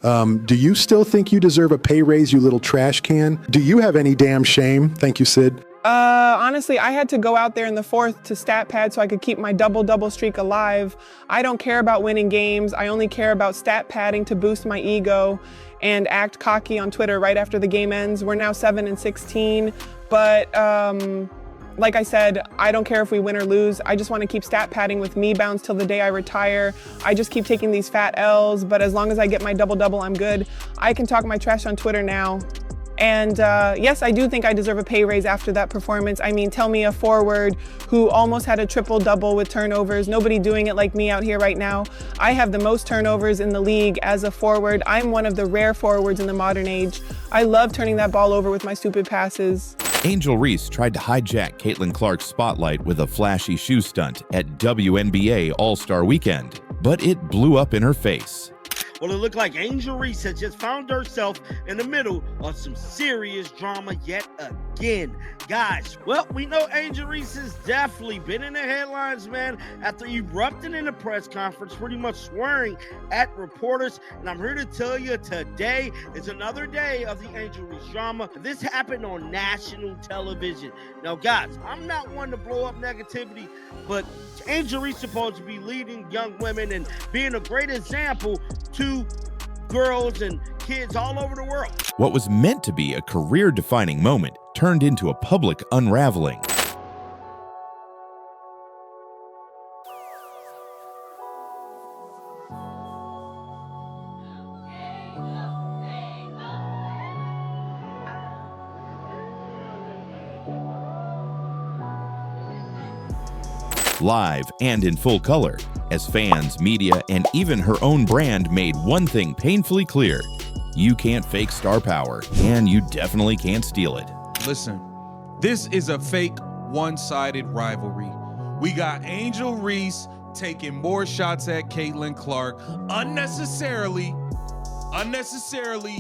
Do you still think you deserve a pay raise, you little trash can? Do you have any damn shame? Thank you, Sid. Honestly, I had to go out there in the fourth to stat pad so I could keep my double-double streak alive. I don't care about winning games. I only care about stat padding to boost my ego and act cocky on Twitter right after the game ends. We're now 7-16, but like I said, I don't care if we win or lose. I just want to keep stat padding with me bounds till the day I retire. I just keep taking these fat L's, but as long as I get my double-double, I'm good. I can talk my trash on Twitter now. And yes, I do think I deserve a pay raise after that performance. I mean, tell me a forward who almost had a triple-double with turnovers. Nobody doing it like me out here right now. I have the most turnovers in the league as a forward. I'm one of the rare forwards in the modern age. I love turning that ball over with my stupid passes. Angel Reese tried to hijack Caitlin Clark's spotlight with a flashy shoe stunt at WNBA All-Star Weekend, but it blew up in her face. Well, it looked like Angel Reese has just found herself in the middle of some serious drama yet again. Guys, well, we know Angel Reese has definitely been in the headlines, man, after erupting in a press conference, pretty much swearing at reporters. And I'm here to tell you today is another day of the Angel Reese drama. This happened on national television. Now, guys, I'm not one to blow up negativity, but Angel Reese is supposed to be leading young women and being a great example to girls and kids all over the world. What was meant to be a career-defining moment turned into a public unraveling. Live and in full color, as fans, media, and even her own brand made one thing painfully clear: you can't fake star power, and you definitely can't steal it. Listen, this is a fake one-sided rivalry. We got Angel Reese taking more shots at Caitlin Clark unnecessarily.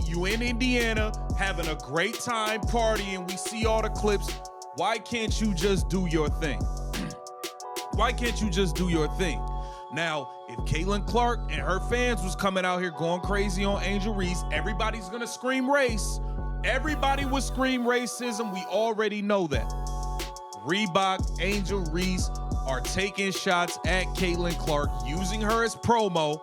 You in Indiana having a great time partying. We see all the clips. Why can't you just do your thing? Why can't you just do your thing? Now, if Caitlin Clark and her fans was coming out here going crazy on Angel Reese, everybody's gonna scream race. Everybody would scream racism. We already know that. Reebok, Angel Reese are taking shots at Caitlin Clark, using her as promo.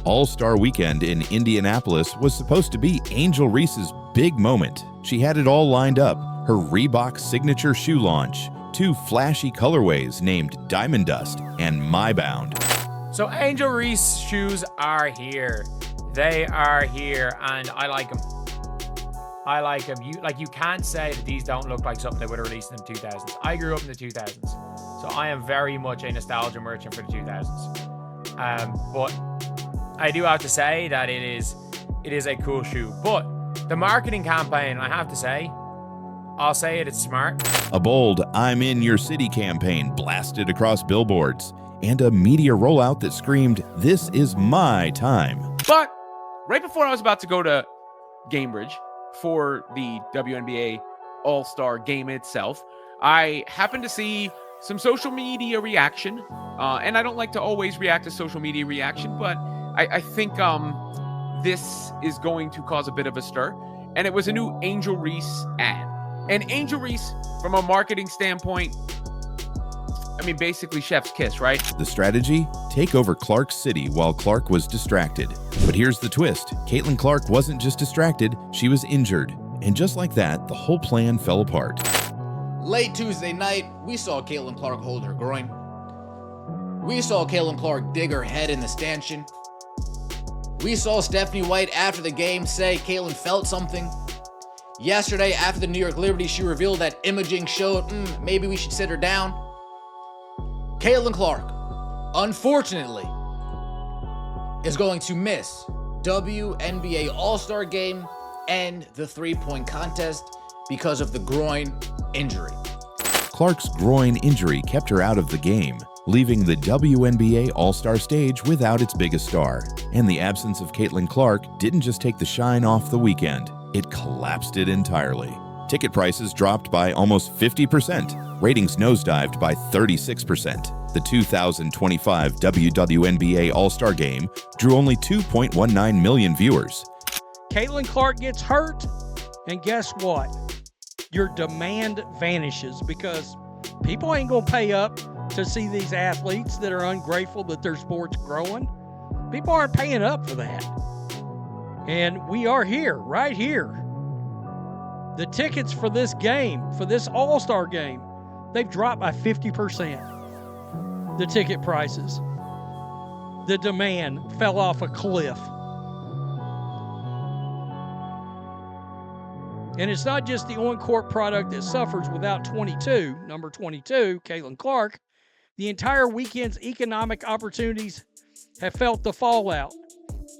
All-Star Weekend in Indianapolis was supposed to be Angel Reese's big moment. She had it all lined up: her Reebok signature shoe launch, 2 flashy colorways named Diamond Dust and My Bound. So Angel Reese shoes are here. They are here, and I like them. I like them. You can't say that these don't look like something they would have released in the 2000s. I grew up in the 2000s, so I am very much a nostalgia merchant for the 2000s. But I do have to say that it is a cool shoe. But the marketing campaign, I have to say, I'll say it's smart. A bold "I'm in your city" campaign blasted across billboards, and a media rollout that screamed, "This is my time." But right before I was about to go to Gamebridge for the WNBA All-Star game itself, I happened to see some social media reaction. And I don't like to always react to social media reaction, but I think this is going to cause a bit of a stir. And it was a new Angel Reese ad. And Angel Reese, from a marketing standpoint, I mean, basically chef's kiss, right? The strategy? Take over Clark's city while Clark was distracted. But here's the twist. Caitlin Clark wasn't just distracted, she was injured. And just like that, the whole plan fell apart. Late Tuesday night, we saw Caitlin Clark hold her groin. We saw Caitlin Clark dig her head in the stanchion. We saw Stephanie White after the game say Caitlin felt something. Yesterday, after the New York Liberty, she revealed that imaging showed maybe we should sit her down. Caitlin Clark, unfortunately, is going to miss WNBA All-Star Game and the three-point contest because of the groin injury. Clark's groin injury kept her out of the game, leaving the WNBA All-Star stage without its biggest star. And the absence of Caitlin Clark didn't just take the shine off the weekend, it collapsed it entirely. Ticket prices dropped by almost 50%. Ratings nosedived by 36%. The 2025 WNBA All-Star Game drew only 2.19 million viewers. Caitlin Clark gets hurt, and guess what? Your demand vanishes because people ain't going to pay up to see these athletes that are ungrateful that their sport's growing. People aren't paying up for that. And we are here, right here. The tickets for this game, for this All-Star game, they've dropped by 50%. The ticket prices. The demand fell off a cliff. And it's not just the on-court product that suffers without number 22, Caitlin Clark. The entire weekend's economic opportunities have felt the fallout.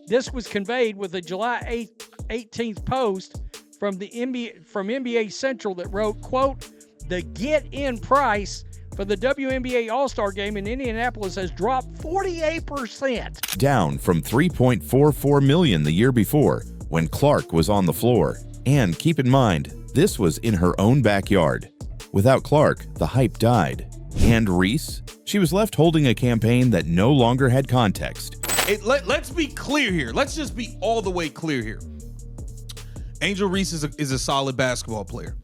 This was conveyed with a July 18th post from NBA Central that wrote, quote, "The get-in price for the WNBA All-Star Game in Indianapolis has dropped 48%. Down from $3.44 million the year before when Clark was on the floor. And keep in mind, this was in her own backyard. Without Clark, the hype died. And Reese? She was left holding a campaign that no longer had context. Let's be clear here. Let's just be all the way clear here. Angel Reese is a solid basketball player.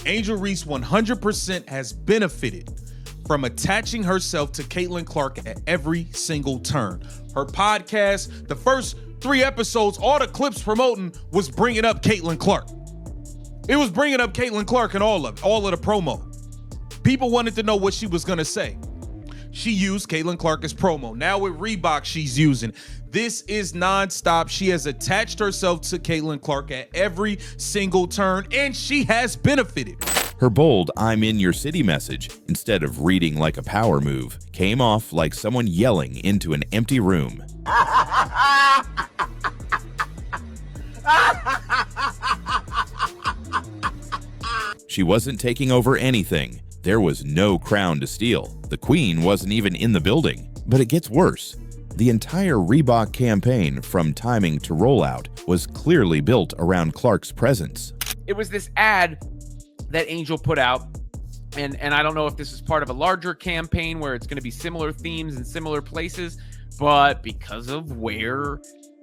Angel Reese 100% has benefited from attaching herself to Caitlin Clark at every single turn. Her podcast, the first 3 episodes, all the clips promoting was bringing up Caitlin Clark. It was bringing up Caitlin Clark and all of the promo. People wanted to know what she was going to say. She used Caitlin Clark as promo. Now with Reebok, she's using. This is nonstop. She has attached herself to Caitlin Clark at every single turn, and she has benefited. Her bold "I'm in your city" message, instead of reading like a power move, came off like someone yelling into an empty room. She wasn't taking over anything. There was no crown to steal. The queen wasn't even in the building. But it gets worse. The entire Reebok campaign, from timing to rollout, was clearly built around Clark's presence. It was this ad that Angel put out, and I don't know if this is part of a larger campaign where it's going to be similar themes in similar places, but because of where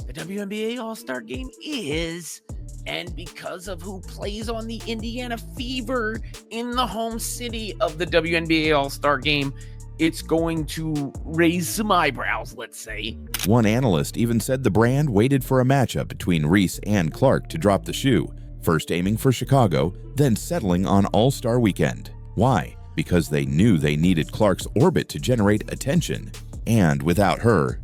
the WNBA All-Star Game is, and because of who plays on the Indiana Fever in the home city of the WNBA All-Star Game, it's going to raise some eyebrows, let's say. One analyst even said the brand waited for a matchup between Reese and Clark to drop the shoe, first aiming for Chicago, then settling on All-Star Weekend. Why? Because they knew they needed Clark's orbit to generate attention. And without her,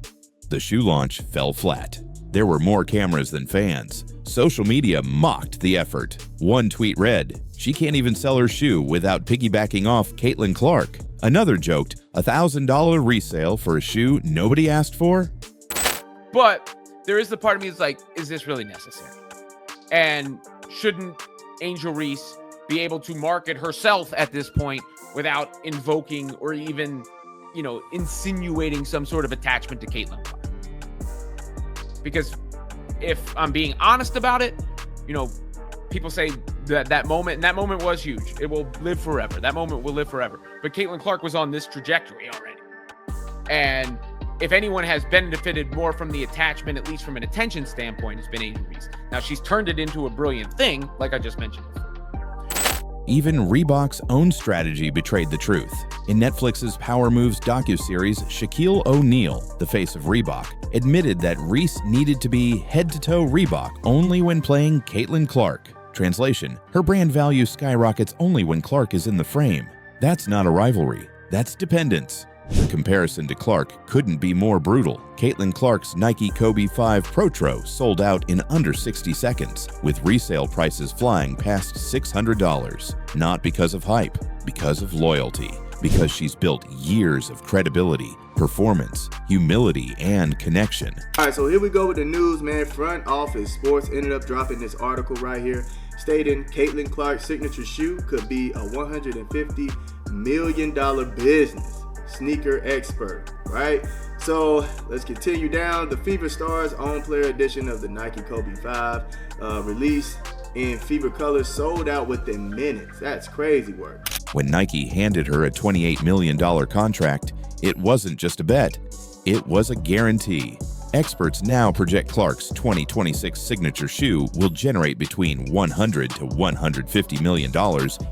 the shoe launch fell flat. There were more cameras than fans. Social media mocked the effort. One tweet read, "She can't even sell her shoe without piggybacking off Caitlin Clark." Another joked, $1,000 resale for a shoe nobody asked for? But there is the part of me that's like, is this really necessary? And shouldn't Angel Reese be able to market herself at this point without invoking or even, insinuating some sort of attachment to Caitlin Clark? Because if I'm being honest about it, people say that moment was huge. It will live forever. That moment will live forever. But Caitlin Clark was on this trajectory already. And if anyone has benefited more from the attachment, at least from an attention standpoint, it's been Angel Reese. Now, she's turned it into a brilliant thing, like I just mentioned before. Even Reebok's own strategy betrayed the truth. In Netflix's Power Moves docuseries, Shaquille O'Neal, the face of Reebok, admitted that Reese needed to be head-to-toe Reebok only when playing Caitlin Clark. Translation, her brand value skyrockets only when Clark is in the frame. That's not a rivalry, that's dependence. The comparison to Clark couldn't be more brutal. Caitlin Clark's Nike Kobe 5 Protro sold out in under 60 seconds, with resale prices flying past $600. Not because of hype, because of loyalty. Because she's built years of credibility, performance, humility, and connection. All right, so here we go with the news, man. Front Office Sports ended up dropping this article right here, stating Caitlin Clark's signature shoe could be a $150 million business. Sneaker expert, right? So let's continue down. The Fever Stars own player edition of the Nike Kobe 5 release in Fever colors sold out within minutes. That's crazy work. When Nike handed her a $28 million contract, it wasn't just a bet, it was a guarantee. Experts now project Clark's 2026 signature shoe will generate between $100 to $150 million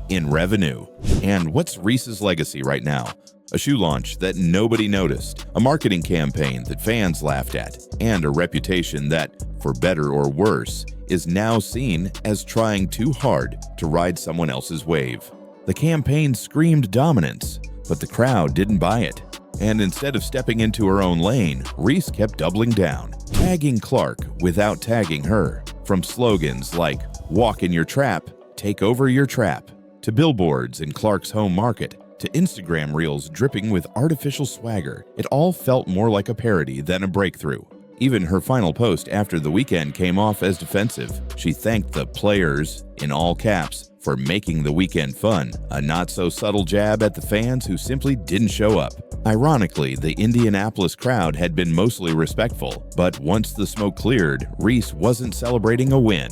in revenue. And what's Reese's legacy right now? A shoe launch that nobody noticed, a marketing campaign that fans laughed at, and a reputation that, for better or worse, is now seen as trying too hard to ride someone else's wave. The campaign screamed dominance, but the crowd didn't buy it. And instead of stepping into her own lane, Reese kept doubling down, tagging Clark without tagging her. From slogans like, "Walk in your trap, take over your trap," to billboards in Clark's home market, to Instagram reels dripping with artificial swagger, it all felt more like a parody than a breakthrough. Even her final post after the weekend came off as defensive. She thanked the players, in all caps, for making the weekend fun, a not-so-subtle jab at the fans who simply didn't show up. Ironically, the Indianapolis crowd had been mostly respectful, but once the smoke cleared, Reese wasn't celebrating a win.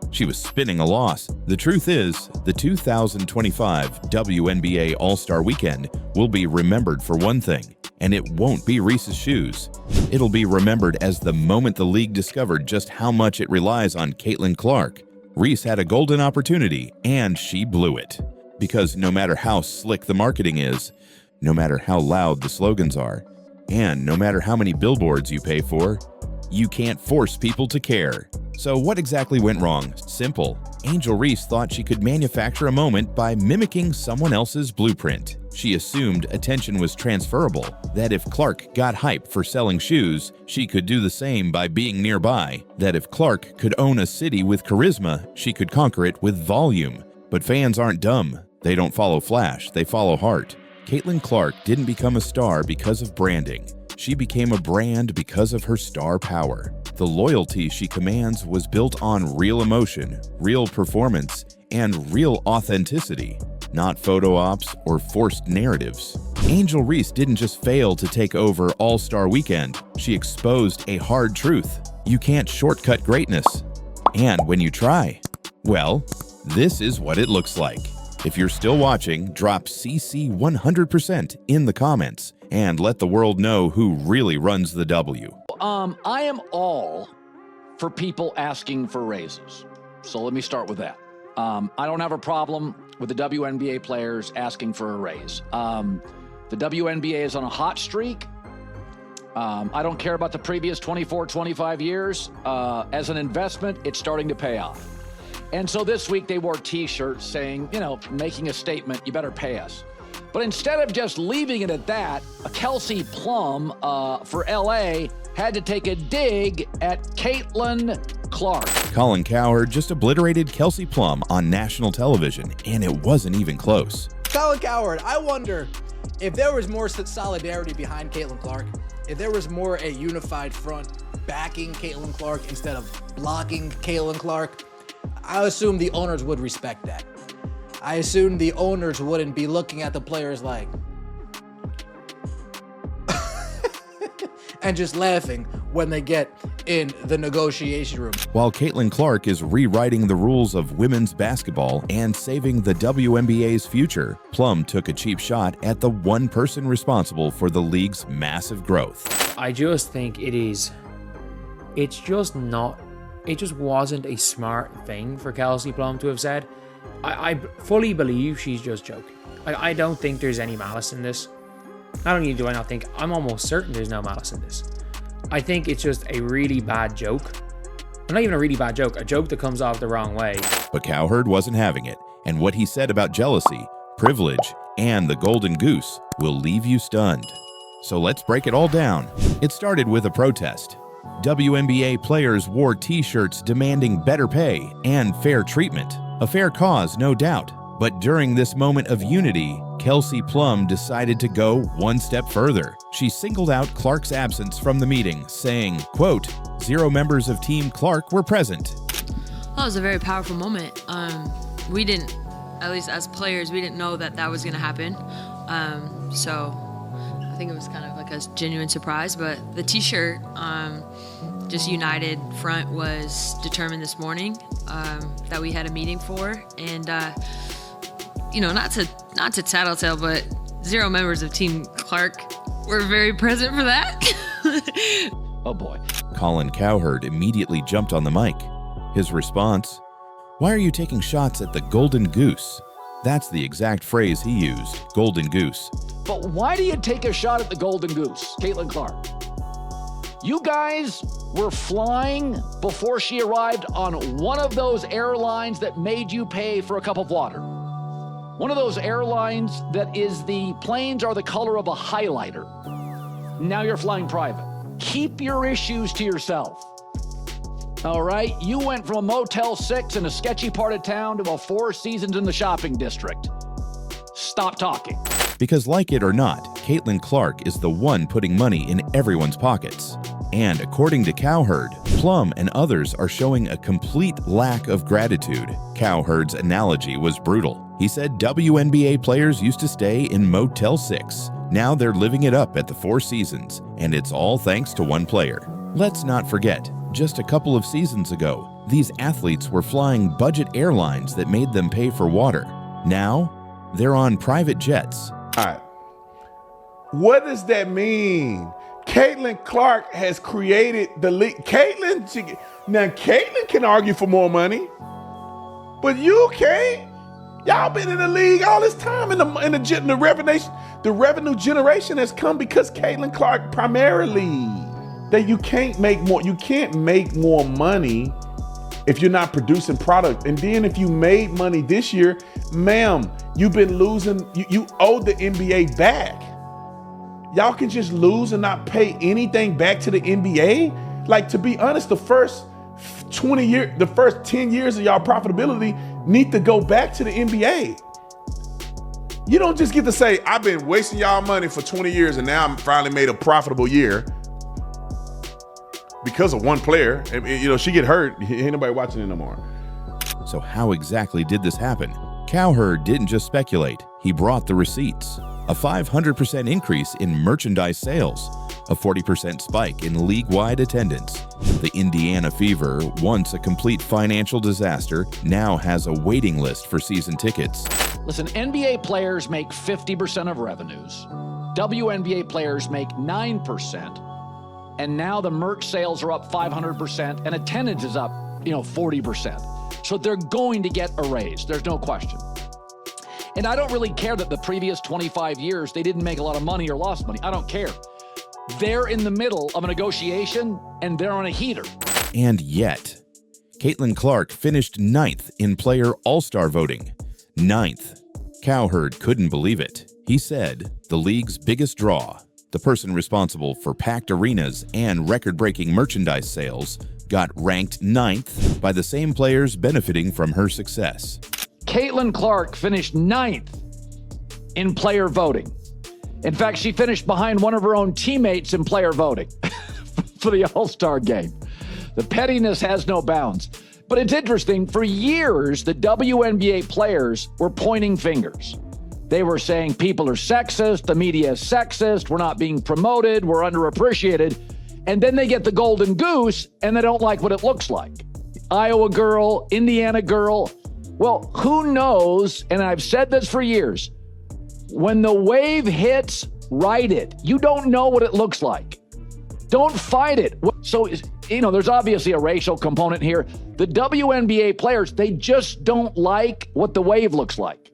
She was spinning a loss. The truth is, the 2025 WNBA All-Star Weekend will be remembered for one thing, and it won't be Reese's shoes. It'll be remembered as the moment the league discovered just how much it relies on Caitlin Clark. Reese had a golden opportunity, and she blew it. Because no matter how slick the marketing is, no matter how loud the slogans are, and no matter how many billboards you pay for, you can't force people to care. So what exactly went wrong? Simple. Angel Reese thought she could manufacture a moment by mimicking someone else's blueprint. She assumed attention was transferable, that if Clark got hype for selling shoes, she could do the same by being nearby, that if Clark could own a city with charisma, she could conquer it with volume. But fans aren't dumb. They don't follow flash, they follow heart. Caitlin Clark didn't become a star because of branding. She became a brand because of her star power. The loyalty she commands was built on real emotion, real performance, and real authenticity, not photo ops or forced narratives. Angel Reese didn't just fail to take over All-Star Weekend, she exposed a hard truth. You can't shortcut greatness. And when you try, well, this is what it looks like. If you're still watching, drop CC 100% in the comments and let the world know who really runs the W. I am all for people asking for raises. So let me start with that. I don't have a problem with the WNBA players asking for a raise. The WNBA is on a hot streak. I don't care about the previous 24, 25 years. As an investment, it's starting to pay off. And so this week they wore t-shirts saying, making a statement, you better pay us. But instead of just leaving it at that, Kelsey Plum for LA had to take a dig at Caitlin Clark. Colin Cowherd just obliterated Kelsey Plum on national television, and it wasn't even close. Colin Cowherd, I wonder if there was more solidarity behind Caitlin Clark, if there was more a unified front backing Caitlin Clark instead of blocking Caitlin Clark, I assume the owners would respect that. I assume the owners wouldn't be looking at the players like and just laughing when they get in the negotiation room. While Caitlin Clark is rewriting the rules of women's basketball and saving the WNBA's future, Plum took a cheap shot at the one person responsible for the league's massive growth. I just think it just wasn't a smart thing for Kelsey Plum to have said. I fully believe she's just joking. I don't think there's any malice in this. Not only do I not think, I'm almost certain there's no malice in this. I think it's just a really bad joke. Well, not even a really bad joke, a joke that comes off the wrong way. But Cowherd wasn't having it, and what he said about jealousy, privilege, and the golden goose will leave you stunned. So let's break it all down. It started with a protest. WNBA players wore t-shirts demanding better pay and fair treatment. A fair cause, no doubt. But during this moment of unity, Kelsey Plum decided to go one step further. She singled out Clark's absence from the meeting, saying, quote, "0 members of Team Clark were present." Well, it was a very powerful moment. We didn't, at least as players, we didn't know that was going to happen. So I think it was kind of like a genuine surprise. But the t-shirt, just united front, was determined this morning that we had a meeting for. And, not to tattletale, but 0 members of Team Clark were very present for that. Oh boy. Colin Cowherd immediately jumped on the mic. His response, "Why are you taking shots at the Golden Goose?" That's the exact phrase he used, Golden Goose. But why do you take a shot at the Golden Goose, Caitlin Clark? You guys were flying before she arrived on one of those airlines that made you pay for a cup of water. One of those airlines that is the planes are the color of a highlighter. Now you're flying private. Keep your issues to yourself. All right? You went from a Motel 6 in a sketchy part of town to a Four Seasons in the shopping district. Stop talking. Because like it or not, Caitlin Clark is the one putting money in everyone's pockets. And according to Cowherd, Plum and others are showing a complete lack of gratitude. Cowherd's analogy was brutal. He said WNBA players used to stay in Motel 6. Now they're living it up at the Four Seasons, and it's all thanks to one player. Let's not forget, just a couple of seasons ago, these athletes were flying budget airlines that made them pay for water. Now, they're on private jets. All right. What does that mean? Caitlin Clark has created the league. Caitlin can argue for more money, but you can't. Y'all been in the league all this time, and the revenue generation has come because Caitlin Clark primarily. That you can't make more. You can't make more money if you're not producing product. And then if you made money this year, ma'am, you've been losing. You owe the NBA back. Y'all can just lose and not pay anything back to the NBA? Like, to be honest, the first 10 years of y'all profitability need to go back to the NBA. You don't just get to say, I've been wasting y'all money for 20 years and now I'm finally made a profitable year because of one player. You know, she get hurt, ain't nobody watching it no more. So how exactly did this happen? Cowherd didn't just speculate, he brought the receipts. A 500% increase in merchandise sales, a 40% spike in league-wide attendance. The Indiana Fever, once a complete financial disaster, now has a waiting list for season tickets. Listen, NBA players make 50% of revenues. WNBA players make 9%. And now the merch sales are up 500% and attendance is up, 40%. So they're going to get a raise. There's no question. And I don't really care that the previous 25 years, they didn't make a lot of money or lost money. I don't care. They're in the middle of a negotiation and they're on a heater. And yet, Caitlin Clark finished 9th in player all-star voting. 9th. Cowherd couldn't believe it. He said, the league's biggest draw, the person responsible for packed arenas and record-breaking merchandise sales, got ranked 9th by the same players benefiting from her success. Caitlin Clark finished 9th in player voting. In fact, she finished behind one of her own teammates in player voting for the All-Star game. The pettiness has no bounds. But it's interesting, for years, the WNBA players were pointing fingers. They were saying people are sexist, the media is sexist, we're not being promoted, we're underappreciated. And then they get the Golden Goose and they don't like what it looks like. Iowa girl, Indiana girl. Well, who knows, and I've said this for years, when the wave hits, ride it. You don't know what it looks like. Don't fight it. So, there's obviously a racial component here. The WNBA players, they just don't like what the wave looks like.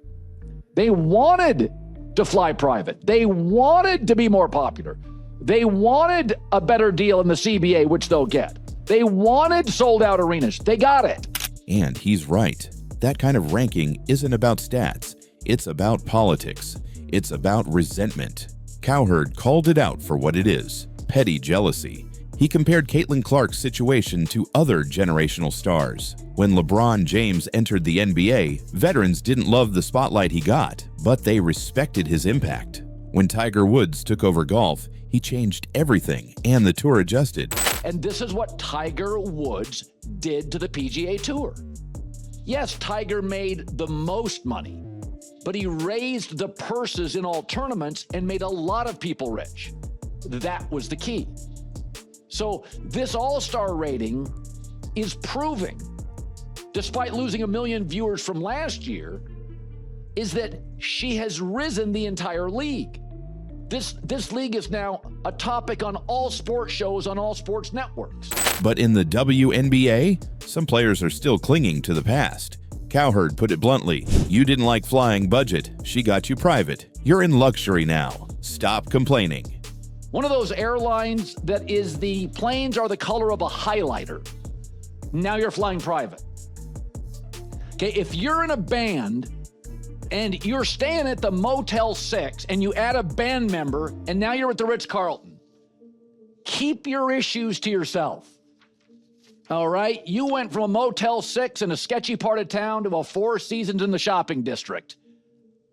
They wanted to fly private. They wanted to be more popular. They wanted a better deal in the CBA, which they'll get. They wanted sold-out arenas. They got it. And he's right. That kind of ranking isn't about stats. It's about politics. It's about resentment. Cowherd called it out for what it is, petty jealousy. He compared Caitlin Clark's situation to other generational stars. When LeBron James entered the NBA, veterans didn't love the spotlight he got, but they respected his impact. When Tiger Woods took over golf, he changed everything, and the tour adjusted. And this is what Tiger Woods did to the PGA Tour. Yes, Tiger made the most money, but he raised the purses in all tournaments and made a lot of people rich. That was the key. So this all-star rating is proving, despite losing 1 million viewers from last year, is that she has risen the entire league. This league is now a topic on all sports shows on all sports networks. But in the WNBA, some players are still clinging to the past. Cowherd put it bluntly, you didn't like flying budget, she got you private. You're in luxury now. Stop complaining. One of those airlines that is the planes are the color of a highlighter. Now you're flying private. Okay, if you're in a band and you're staying at the Motel 6 and you add a band member and now you're at the Ritz-Carlton, keep your issues to yourself. All right? You went from a Motel 6 in a sketchy part of town to a Four Seasons in the shopping district.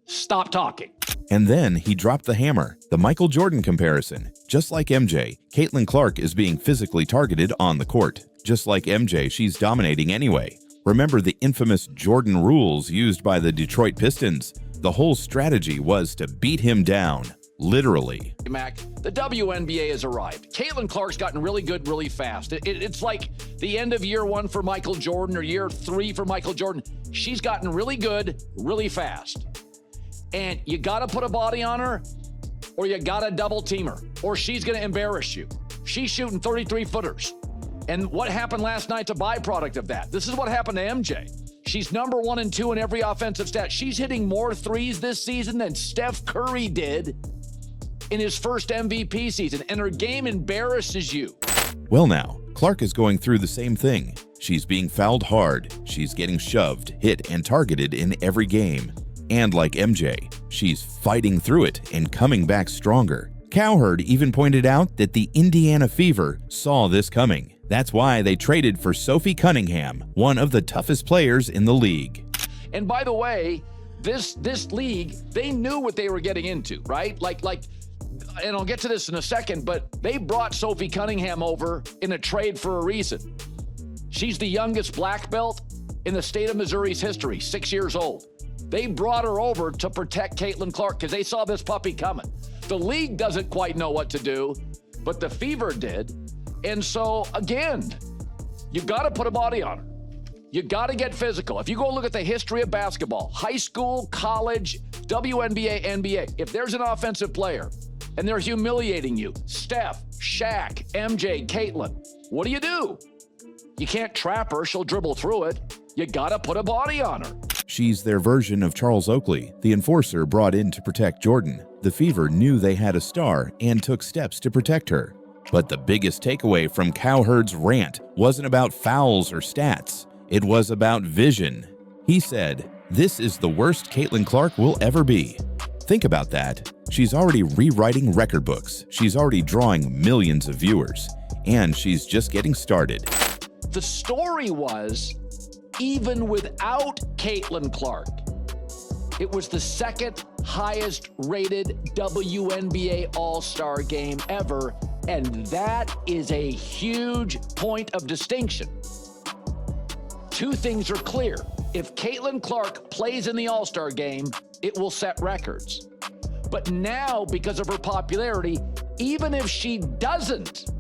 Stop talking. And then he dropped the hammer, the Michael Jordan comparison. Just like MJ, Caitlin Clark is being physically targeted on the court. Just like MJ, she's dominating anyway. Remember the infamous Jordan rules used by the Detroit Pistons? The whole strategy was to beat him down, literally. Mac, the WNBA has arrived. Caitlin Clark's gotten really good really fast. It's like the end of year 1 for Michael Jordan or year 3 for Michael Jordan. She's gotten really good really fast. And you got to put a body on her or you got to double team her or she's going to embarrass you. She's shooting 33-footers. And what happened last night's a byproduct of that. This is what happened to MJ. She's number 1 and 2 in every offensive stat. She's hitting more threes this season than Steph Curry did in his first MVP season, and her game embarrasses you. Well now, Clark is going through the same thing. She's being fouled hard, she's getting shoved, hit, and targeted in every game. And like MJ, she's fighting through it and coming back stronger. Cowherd even pointed out that the Indiana Fever saw this coming. That's why they traded for Sophie Cunningham, one of the toughest players in the league. And by the way, this league, they knew what they were getting into, right? Like, and I'll get to this in a second, but they brought Sophie Cunningham over in a trade for a reason. She's the youngest black belt in the state of Missouri's history, 6 years old. They brought her over to protect Caitlin Clark because they saw this puppy coming. The league doesn't quite know what to do, but the Fever did. And so, again, you got to put a body on her. You got to get physical. If you go look at the history of basketball, high school, college, WNBA, NBA, if there's an offensive player and they're humiliating you, Steph, Shaq, MJ, Caitlin, what do? You can't trap her. She'll dribble through it. You got to put a body on her. She's their version of Charles Oakley, the enforcer brought in to protect Jordan. The Fever knew they had a star and took steps to protect her. But the biggest takeaway from Cowherd's rant wasn't about fouls or stats. It was about vision. He said, "This is the worst Caitlin Clark will ever be." Think about that. She's already rewriting record books. She's already drawing millions of viewers. And she's just getting started. The story was, even without Caitlin Clark, it was the second highest rated WNBA All-Star game ever, and that is a huge point of distinction. Two things are clear. If Caitlin Clark plays in the All-Star game, it will set records. But now, because of her popularity, even if she doesn't,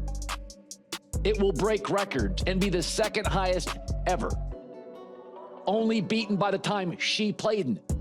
it will break records and be the second highest ever. Only beaten by the time she played in it.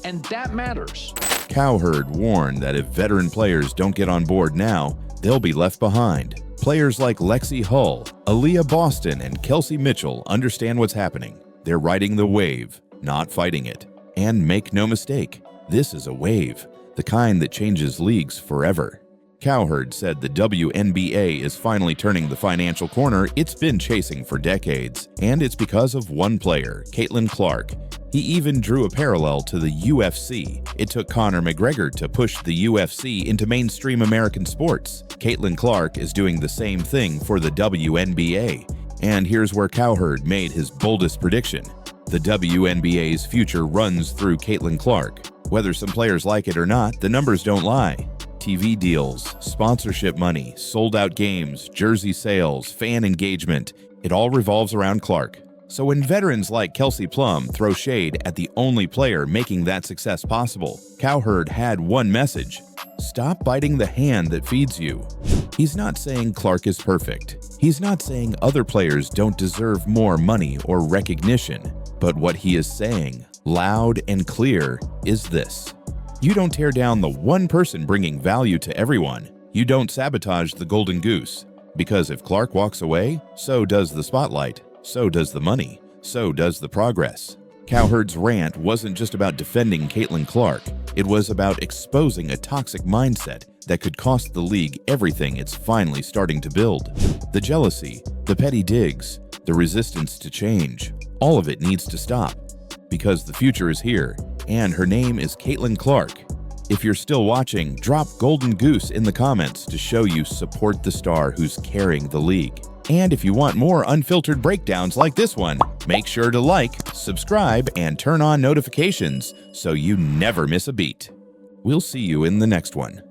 And that matters. Cowherd warned that if veteran players don't get on board now, they'll be left behind. Players like Lexi Hull, Aaliyah Boston, and Kelsey Mitchell understand what's happening. They're riding the wave, not fighting it. And make no mistake, this is a wave, the kind that changes leagues forever. Cowherd said the WNBA is finally turning the financial corner it's been chasing for decades, and it's because of one player, Caitlin Clark. He even drew a parallel to the UFC. It took Conor McGregor to push the UFC into mainstream American sports. Caitlin Clark is doing the same thing for the WNBA. And here's where Cowherd made his boldest prediction. The WNBA's future runs through Caitlin Clark. Whether some players like it or not, the numbers don't lie. TV deals, sponsorship money, sold-out games, jersey sales, fan engagement, it all revolves around Clark. So when veterans like Kelsey Plum throw shade at the only player making that success possible, Cowherd had one message: stop biting the hand that feeds you. He's not saying Clark is perfect. He's not saying other players don't deserve more money or recognition. But what he is saying, loud and clear, is this: You don't tear down the one person bringing value to everyone. You don't sabotage the golden goose. Because if Clark walks away, so does the spotlight, so does the money, so does the progress. Cowherd's rant wasn't just about defending Caitlin Clark. It was about exposing a toxic mindset that could cost the league everything it's finally starting to build. The jealousy, the petty digs, the resistance to change, all of it needs to stop. Because the future is here, and her name is Caitlin Clark. If you're still watching, drop Golden Goose in the comments to show you support the star who's carrying the league. And if you want more unfiltered breakdowns like this one, make sure to like, subscribe, and turn on notifications so you never miss a beat. We'll see you in the next one.